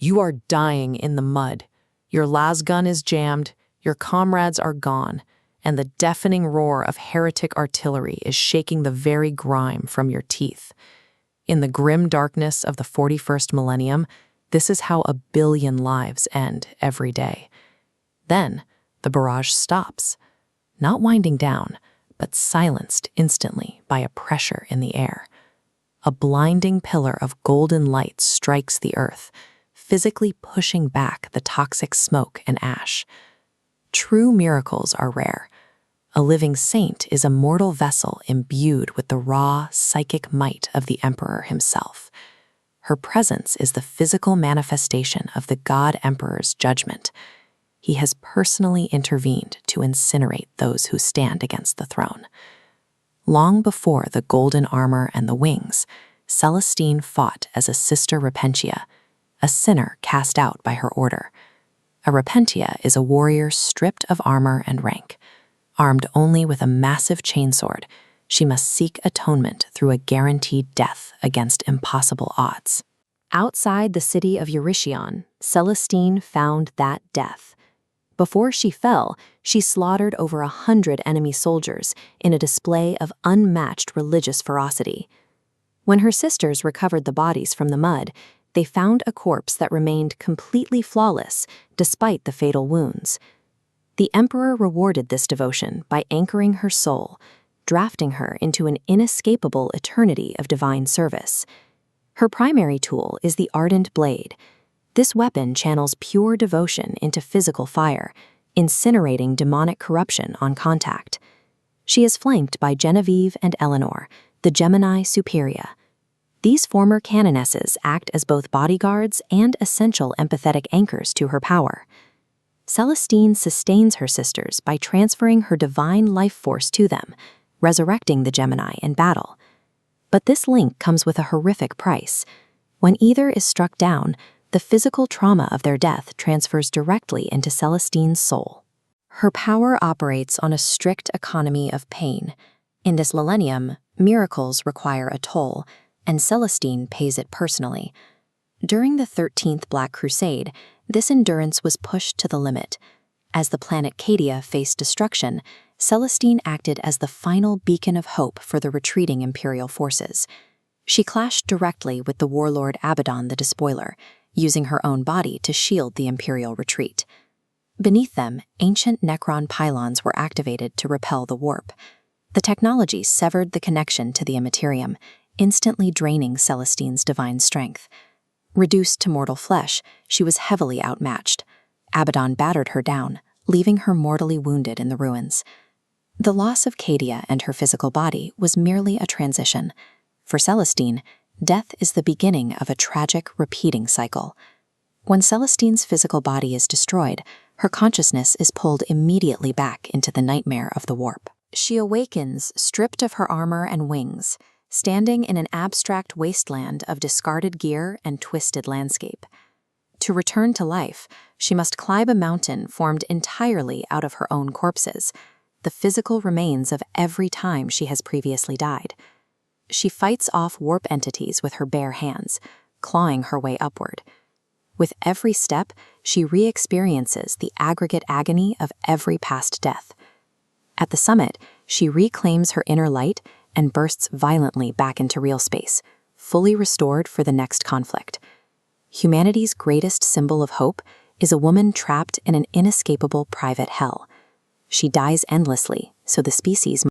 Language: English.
You are dying in the mud. Your lasgun is jammed, your comrades are gone, and the deafening roar of heretic artillery is shaking the very grime from your teeth. In the grim darkness of the 41st millennium, this is how 1 billion lives end every day. Then, the barrage stops, not winding down, but silenced instantly by a pressure in the air. A blinding pillar of golden light strikes the earth, physically pushing back the toxic smoke and ash. True miracles are rare. A living saint is a mortal vessel imbued with the raw, psychic might of the emperor himself. Her presence is the physical manifestation of the God Emperor's judgment. He has personally intervened to incinerate those who stand against the throne. Long before the golden armor and the wings, Celestine fought as a Sister Repentia, a sinner cast out by her order. A Repentia is a warrior stripped of armor and rank. Armed only with a massive chainsword, she must seek atonement through a guaranteed death against impossible odds. Outside the city of Eurytion, Celestine found that death. Before she fell, she slaughtered over 100 enemy soldiers in a display of unmatched religious ferocity. When her sisters recovered the bodies from the mud, they found a corpse that remained completely flawless despite the fatal wounds. The emperor rewarded this devotion by anchoring her soul, drafting her into an inescapable eternity of divine service. Her primary tool is the Ardent blade. This weapon channels pure devotion into physical fire, incinerating demonic corruption on contact. She is flanked by Genevieve and Eleanor, the Geminae Superia. These former canonesses act as both bodyguards and essential empathetic anchors to her power. Celestine sustains her sisters by transferring her divine life force to them, resurrecting the Geminae in battle. But this link comes with a horrific price. When either is struck down, the physical trauma of their death transfers directly into Celestine's soul. Her power operates on a strict economy of pain. In this millennium, miracles require a toll, and Celestine pays it personally. During the 13th Black Crusade, this endurance was pushed to the limit. As the planet Cadia faced destruction, Celestine acted as the final beacon of hope for the retreating imperial forces. She clashed directly with the warlord Abaddon the Despoiler, using her own body to shield the imperial retreat. Beneath them, ancient Necron pylons were activated to repel the warp. The technology severed the connection to the immaterium, instantly draining Celestine's divine strength. Reduced to mortal flesh, she was heavily outmatched. Abaddon battered her down, leaving her mortally wounded in the ruins. The loss of Cadia and her physical body was merely a transition. For Celestine, death is the beginning of a tragic, repeating cycle. When Celestine's physical body is destroyed, her consciousness is pulled immediately back into the nightmare of the warp. She awakens, stripped of her armor and wings, standing in an abstract wasteland of discarded gear and twisted landscape. To return to life, she must climb a mountain formed entirely out of her own corpses, the physical remains of every time she has previously died. She fights off warp entities with her bare hands, clawing her way upward. With every step, she re-experiences the aggregate agony of every past death. At the summit, she reclaims her inner light and bursts violently back into real space, fully restored for the next conflict. Humanity's greatest symbol of hope is a woman trapped in an inescapable private hell. She dies endlessly, so the species